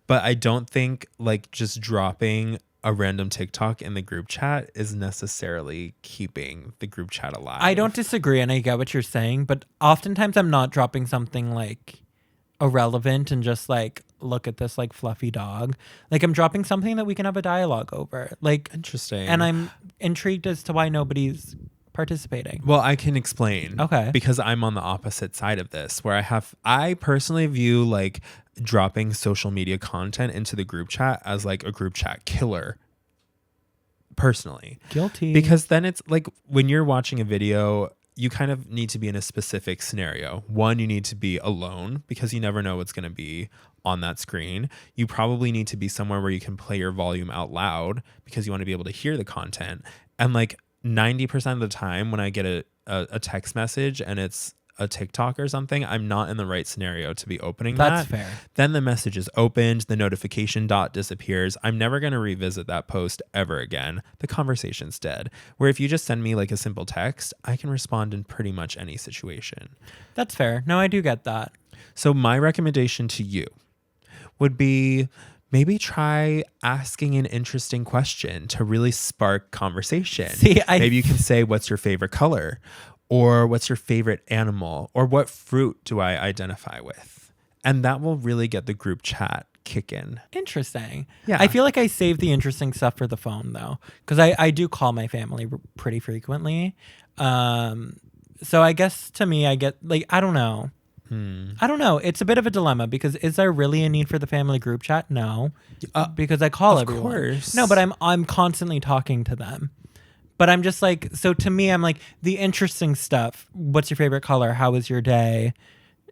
But I don't think like just dropping a random TikTok in the group chat is necessarily keeping the group chat alive. I don't disagree and I get what you're saying, but oftentimes I'm not dropping something like irrelevant and just like, look at this like fluffy dog. Like I'm dropping something that we can have a dialogue over. Like interesting. And I'm intrigued as to why nobody's participating. Well, I can explain. Okay. Because I'm on the opposite side of this where I personally view like dropping social media content into the group chat as like a group chat killer. Personally. Guilty. Because then it's like when you're watching a video, you kind of need to be in a specific scenario. One, you need to be alone because you never know what's going to be on that screen. You probably need to be somewhere where you can play your volume out loud because you want to be able to hear the content. And like 90% of the time when I get a text message and it's a TikTok or something, I'm not in the right scenario to be opening That's that. fair. Then the message is opened, the notification dot disappears. I'm never going to revisit that post ever again. The conversation's dead. Where if you just send me like a simple text, I can respond in pretty much any situation. That's fair. No, I do get that. So my recommendation to you would be maybe try asking an interesting question to really spark conversation. Maybe you can say, what's your favorite color? Or what's your favorite animal? Or what fruit do I identify with? And that will really get the group chat kicking. Interesting. Yeah. I feel like I save the interesting stuff for the phone though. Because I do call my family pretty frequently. So I guess to me, I get like, I don't know. I don't know. It's a bit of a dilemma because is there really a need for the family group chat? No. Because I call everyone. Of course. No, but I'm constantly talking to them. But I'm just like, so to me, I'm like, the interesting stuff. What's your favorite color? How was your day?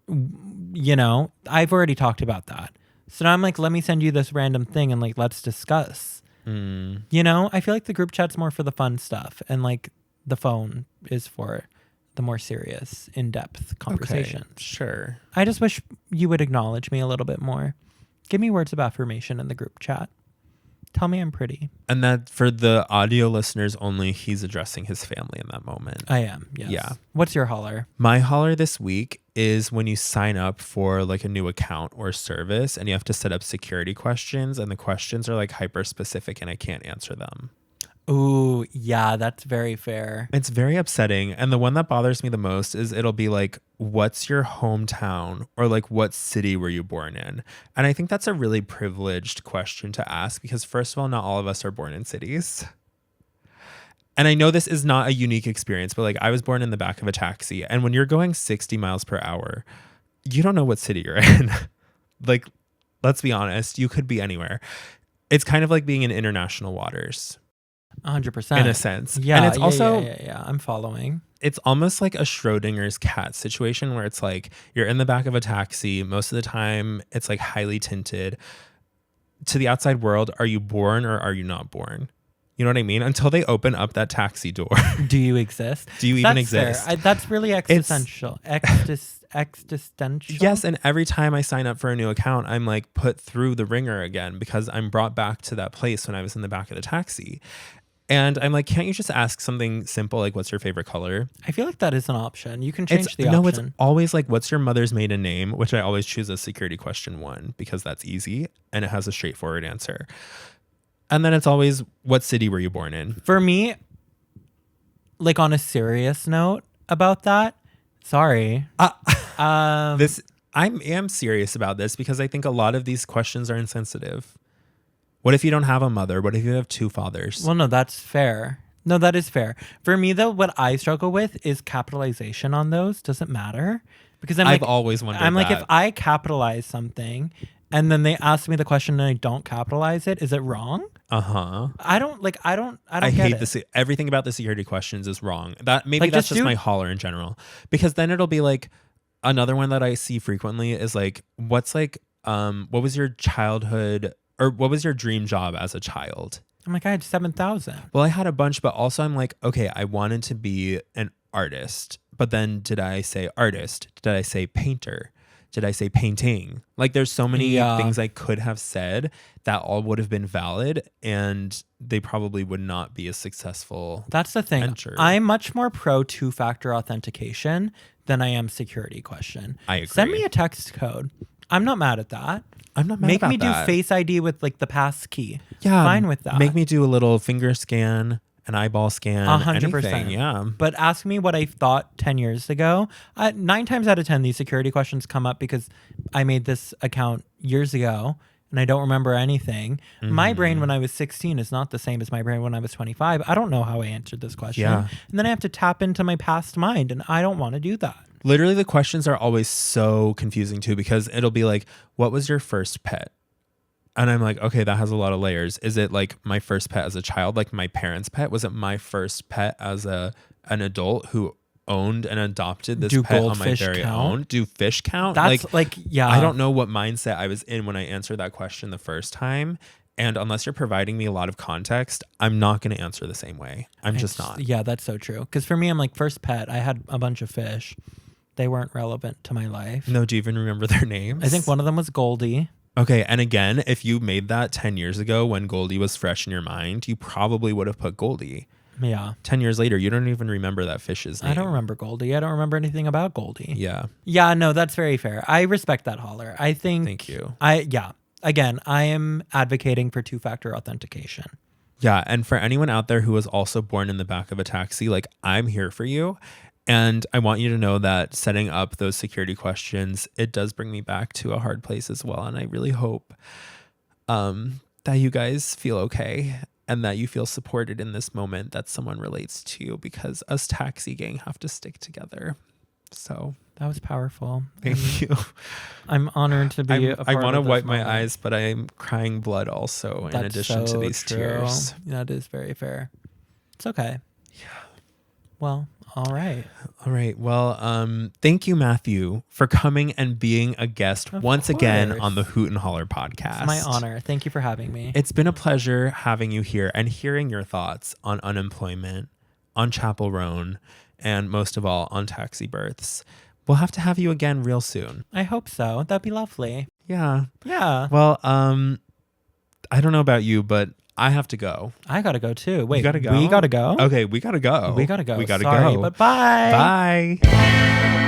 You know, I've already talked about that. So now I'm like, let me send you this random thing and like, let's discuss. You know, I feel like the group chat's more for the fun stuff. And like the phone is for the more serious, in-depth conversations. Okay, sure. I just wish you would acknowledge me a little bit more. Give me words of affirmation in the group chat. Tell me I'm pretty. And that for the audio listeners only, he's addressing his family in that moment. I am, yes. Yeah. What's your holler? My holler this week is when you sign up for like a new account or service and you have to set up security questions and the questions are like hyper specific and I can't answer them. Ooh, yeah, that's very fair. It's very upsetting. And the one that bothers me the most is it'll be like, what's your hometown? Or like, what city were you born in? And I think that's a really privileged question to ask because first of all, not all of us are born in cities. And I know this is not a unique experience, but like I was born in the back of a taxi. And when you're going 60 miles per hour, you don't know what city you're in. Like, let's be honest, you could be anywhere. It's kind of like being in international waters. 100%. In a sense. Yeah. And it's also, yeah. I'm following. It's almost like a Schrodinger's cat situation where it's like you're in the back of a taxi. Most of the time, it's like highly tinted. To the outside world, are you born or are you not born? You know what I mean? Until they open up that taxi door. Do you exist? Do you even exist? That's really existential. Existential. Yes, and every time I sign up for a new account, I'm like put through the ringer again because I'm brought back to that place when I was in the back of the taxi. And I'm like, can't you just ask something simple like, what's your favorite color? I feel like that is an option. You can change the option. No, it's always like, what's your mother's maiden name? Which I always choose as security question 1 because that's easy and it has a straightforward answer. And then it's always, what city were you born in? For me, like on a serious note about that, sorry. I am serious about this because I think a lot of these questions are insensitive. What if you don't have a mother? What if you have 2 fathers? Well, no, that's fair. No, that is fair. For me, though, what I struggle with is capitalization on those. Does it matter? Because I've always wondered I'm like, that. if I capitalize something and then they ask me the question and I don't capitalize it, is it wrong? Uh-huh. I don't I get hate it. this. Everything about the security questions is wrong. That maybe Like, that's just just my Holler in general. Because then it'll be like another one that I see frequently is like, what was your childhood or what was your dream job as a child? I'm like, I had 7,000. Well, I had a bunch, but also I'm like, okay, I wanted to be an artist. But then did I say artist? Did I say painter? Did I say painting? Like there's so many things I could have said that all would have been valid and they probably would not be as successful. That's the thing. venture. I'm much more pro two-factor authentication than I am security question. I agree. Send me a text code. I'm not mad at that. I'm not mad Make about me that. do Face ID with like the pass key. Yeah. Fine with that. Make me do a little finger scan, an eyeball scan, 100%. anything. Yeah. But ask me what I thought 10 years ago. 9 times out of 10, these security questions come up because I made this account years ago and I don't remember anything. My brain when I was 16 is not the same as my brain when I was 25. I don't know how I answered this question. Yeah. And then I have to tap into my past mind and I don't want to do that. Literally, the questions are always so confusing too because it'll be like, what was your first pet? And I'm like, okay, that has a lot of layers. Is it like my first pet as a child, like my parents' pet? Was it my first pet as an adult who owned and adopted this pet on my very own? Do fish count? That's yeah. I don't know what mindset I was in when I answered that question the first time. And unless you're providing me a lot of context, I'm not going to answer the same way. I'm just not. Yeah, that's so true. Because for me, I'm like, first pet, I had a bunch of fish. They weren't relevant to my life. No, do you even remember their names? I think one of them was Goldie. Okay, and again, if you made that 10 years ago when Goldie was fresh in your mind, you probably would have put Goldie. Yeah. 10 years later, you don't even remember that fish's name. I don't remember Goldie. I don't remember anything about Goldie. Yeah. Yeah, no, that's very fair. I respect that, Holler. I think... Thank you. Again, I am advocating for two-factor authentication. Yeah, and for anyone out there who was also born in the back of a taxi, like, I'm here for you. And I want you to know that setting up those security questions, it does bring me back to a hard place as well. And I really hope that you guys feel okay and that you feel supported in this moment that someone relates to you, because us taxi gang have to stick together. So that was powerful. Thank you. I'm honored to be a part I want to of this wipe moment. my eyes, but I am crying blood also in addition to these tears. That is very fair. It's okay. Yeah. Well, all right. All right. Well, thank you, Matthew, for coming and being a guest once again on the Hoot and Holler podcast. It's my honor. Thank you for having me. It's been a pleasure having you here and hearing your thoughts on unemployment, on Chapel Roan, and most of all, on taxi berths. We'll have to have you again real soon. I hope so. That'd be lovely. Yeah. Yeah. Well, I don't know about you, but I have to go. I gotta go too. Wait, you gotta go? We gotta go? Okay, we gotta go. We gotta go. We gotta Sorry, go. But bye. Bye.